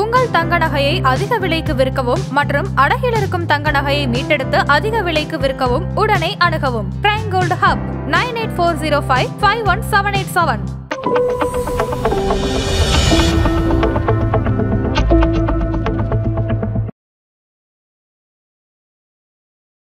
உங்கள் தங்க நகையை அதிக விலைக்கு விற்கவும் மற்றும் அடகில் இருக்கும் தங்க நகையை மீட்டெடுத்து அதிக விலைக்கு விற்கவும் உடனே அணுகவும். Prime gold hub 9840551787.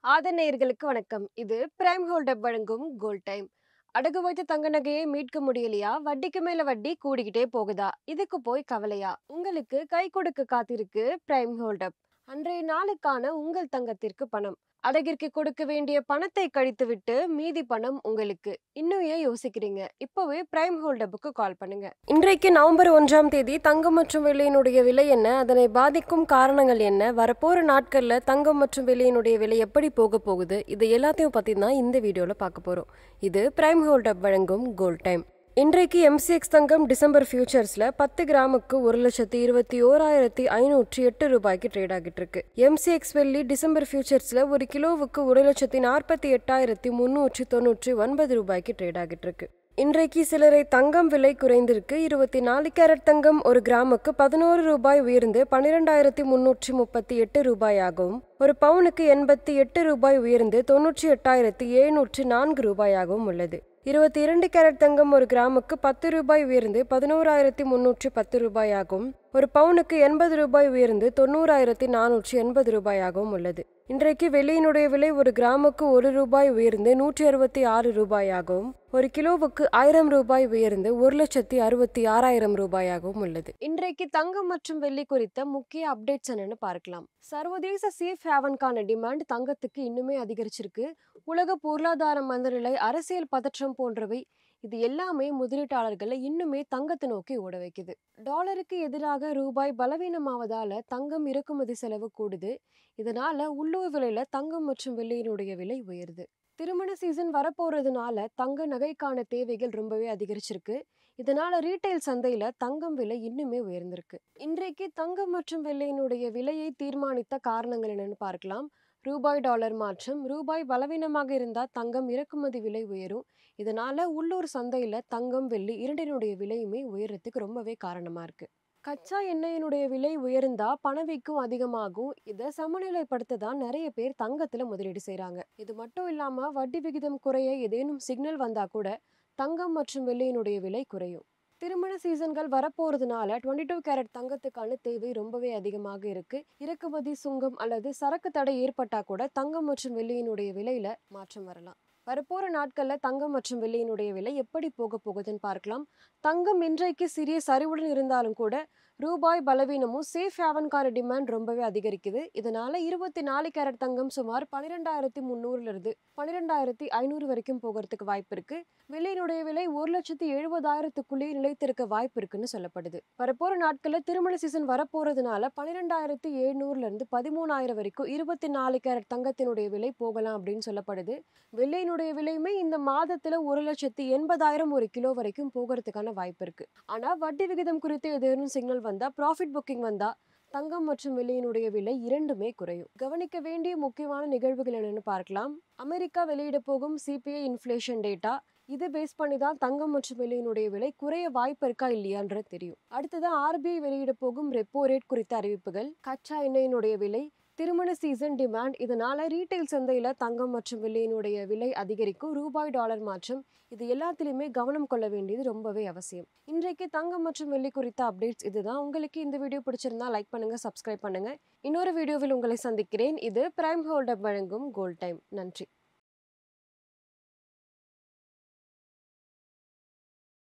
ஆதரநேயர்களுக்கு வணக்கம். இது பிரைம் கோல்டு ஹப் வழங்கும் கோல்ட் டைம். அடகு வைத்த தங்க நகையை மீட்க முடியலையா? வட்டிக்கு மேல வட்டி கூடிக்கிட்டே போகுதா? இதுக்கு போய் கவலையா? உங்களுக்கு கை கொடுக்க காத்திருக்கு பிரைம் கோல்ட் ஹப். அன்றைய நாளுக்கான உங்கள் தங்கத்திற்கு பணம். அடகிற்கு கொடுக்க வேண்டிய பணத்தை கழித்து விட்டு மீதி பணம் உங்களுக்கு. இன்னும் ஏன் யோசிக்கிறீங்க? இப்பவே பிரைம் கோல்ட் ஹப்புக்கு கால் பண்ணுங்க. இன்றைக்கு நவம்பர் 1ஆம் தேதி தங்கம் மற்றும் வெள்ளியினுடைய விலை என்ன, அதனை பாதிக்கும் காரணங்கள் என்ன, வரப்போற நாட்கள்ல தங்கம் மற்றும் வெள்ளியினுடைய விலை எப்படி போக போகுது, இது எல்லாத்தையும் பத்தி தான் இந்த வீடியோல பார்க்க போறோம். இது பிரைம் கோல்ட் ஹப் வழங்கும் கோல்ட் டைம். இன்றைக்கு MCX தங்கம் டிசம்பர் ஃபியூச்சர்ஸ்ல 10 கிராமுக்கு 1,21,508 ரூபாய்க்கு ட்ரேட் ஆகிட்டு இருக்கு. MCX வெள்ளி டிசம்பர் ஃபியூச்சர்ஸ்ல 1 கிலோவுக்கு 1,48,399 ரூபாய்க்கு ட்ரேட் ஆகிட்டு இருக்கு. இன்றைக்கு சிலரை தங்கம் விலை குறைந்திருக்கு. 24 கேரட் தங்கம் 1 கிராமுக்கு 11 ரூபாய் உயர்ந்து 12,338 ரூபாயாகவும், ஒரு பவுனுக்கு 88 ரூபாய் உயர்ந்து 98,704 ரூபாயாகவும் உள்ளது. 22 கேரட் தங்கம் 1 கிராமுக்கு 10 ரூபாய் உயர்ந்து 11,310 ரூபாயாகவும், ஒரு பவுனுக்கு 80 ரூபாய் உயர்ந்து 90,480 ரூபாயாகவும் உள்ளது. இன்றைக்கு வெள்ளியினுடைய விலை 1 கிராமுக்கு 1 ரூபாய் உயர்ந்து 166 ரூபாயாகவும், ஒரு கிலோவுக்கு 1000 ரூபாய் உயர்ந்து 1,66,000 ரூபாயாகவும் உள்ளது. இன்றைக்கு தங்கம் மற்றும் வெள்ளி குறித்த முக்கிய அப்டேட்ஸ் என்னன்னு பார்க்கலாம். சர்வதேச சேஃப் ஹேவனுக்கான டிமாண்ட் தங்கத்துக்கு இன்னுமே அதிகரிச்சிருக்கு. உலக பொருளாதார மந்தநிலை, அரசியல் பதற்றம் போன்றவை இது எல்லாமே முதலீட்டாளர்களை இன்னுமே தங்கத்தை நோக்கி ஓட வைக்குது. டாலருக்கு எதிராக ரூபாய் பலவீனமாவதால தங்கம் இறக்குமதி செலவு கூடுது. இதனால உள்ளூர் விலையில தங்கம் மற்றும் வெள்ளியினுடைய விலை உயருது. திருமண சீசன் வரப்போறதுனால தங்க நகைக்கான தேவைகள் ரொம்பவே அதிகரிச்சிருக்கு. இதனால ரீட்டைல் சந்தையில தங்கம் விலை இன்னுமே உயர்ந்திருக்கு. இன்றைக்கு தங்கம் மற்றும் வெள்ளியினுடைய விலையை தீர்மானித்த காரணங்கள் என்னன்னு பார்க்கலாம். ரூபாய் டாலர் மாற்றம். ரூபாய் பலவீனமாக இருந்தா தங்கம் இறக்குமதி விலை உயரும். இதனால உள்ளூர் சந்தையில தங்கம் வெள்ளி இரண்டினுடைய விலையுமே உயரத்துக்கு ரொம்பவே காரணமா இருக்கு. கச்சா எண்ணெயினுடைய விலை உயர்ந்தா பணவீக்கம் அதிகமாகும். இதை சமநிலைப்படுத்த தான் நிறைய பேர் தங்கத்துல முதலீடு செய்யறாங்க. இது மட்டும் இல்லாம வட்டி விகிதம் குறைய ஏதேனும் சிக்னல் வந்தா கூட தங்கம் மற்றும் வெள்ளியினுடைய விலை குறையும். திருமண சீசன்கள் வரப்போறதுனால 22 கேரட் தங்கத்துக்கான தேவை ரொம்பவே அதிகமாக இருக்கு. இறக்குமதி சுங்கம் அல்லது சரக்கு தடை ஏற்பட்டா கூட தங்கம் மற்றும் வெள்ளியினுடைய விலையில மாற்றம் வரலாம். வரப்போற நாட்கள்ல தங்கம் மற்றும் வெள்ளியினுடைய விலை எப்படி போக போகுதுன்னு பார்க்கலாம். தங்கம் இன்றைக்கு சிறிய சரிவுடன் இருந்தாலும் கூட ரூபாய் பலவீனமும் சேஃப் ஹேவனுக்கான டிமாண்ட் ரொம்பவே அதிகரிக்குது. இதனால 24 கேரட் தங்கம் சுமார் 12,300 12,500 வரைக்கும் போகிறதுக்கு வாய்ப்பு இருக்கு. வெள்ளியினுடைய விலை 1,70,000க்குள்ளே நிலைத்திருக்க வாய்ப்பு இருக்குன்னு சொல்லப்படுது. வரப்போற நாட்கள்ல திருமண சீசன் வரப்போறதுனால 12,700 13,000 வரைக்கும் 24 கேரட் தங்கத்தினுடைய விலை போகலாம் அப்படின்னு சொல்லப்படுது. வெள்ளியினுடைய விலையுமே இந்த மாதத்துல 1,80,000 ஒரு கிலோ வரைக்கும் போகிறதுக்கான வாய்ப்பு இருக்கு. ஆனா வட்டி விகிதம் குறித்து ஏதேனும் சிக்னல் வந்தா, ப்ராஃபிட் புக்கிங் வந்தா தங்கம் மற்றும் வெள்ளியினுடைய விலை இரண்டுமே குறையும். கவனிக்க வேண்டிய முக்கியமான நிகழ்வுகள் என்னன்னு பார்க்கலாம். அமெரிக்கா வெளியிட போகும் CPI இன்ஃப்ளேஷன் டேட்டா. இது பேஸ் பண்ணி தான் தங்கம் மற்றும் வெள்ளியினுடைய விலை குறைய வாய்ப்பு இருக்கா இல்லையான்றது தெரியும். அடுத்ததான் RBI வெளியிட போகும் ரெப்போ ரேட் குறித்த அறிவிப்புகள், கச்சா எண்ணெயினுடைய விலை, திருமண சீசன் டிமாண்ட். இதனால ரீட்டைல் சந்தையில தங்கம் மற்றும் வெள்ளியினுடைய விலை அதிகரிக்கும். ரூபாய் டாலர் மாற்றம். இது எல்லாத்திலுமே கவனம் கொள்ள வேண்டியது ரொம்பவே அவசியம். இன்றைக்கு தங்கம் மற்றும் வெள்ளி குறித்த அப்டேட்ஸ் இதுதான். உங்களுக்கு இந்த வீடியோ பிடிச்சிருந்தா லைக் பண்ணுங்க, சப்ஸ்கிரைப் பண்ணுங்க. இன்னொரு வீடியோவில் உங்களை சந்திக்கிறேன். இது பிரைம் கோல்ட் ஹப் வழங்கும் கோல்ட் டைம். நன்றி.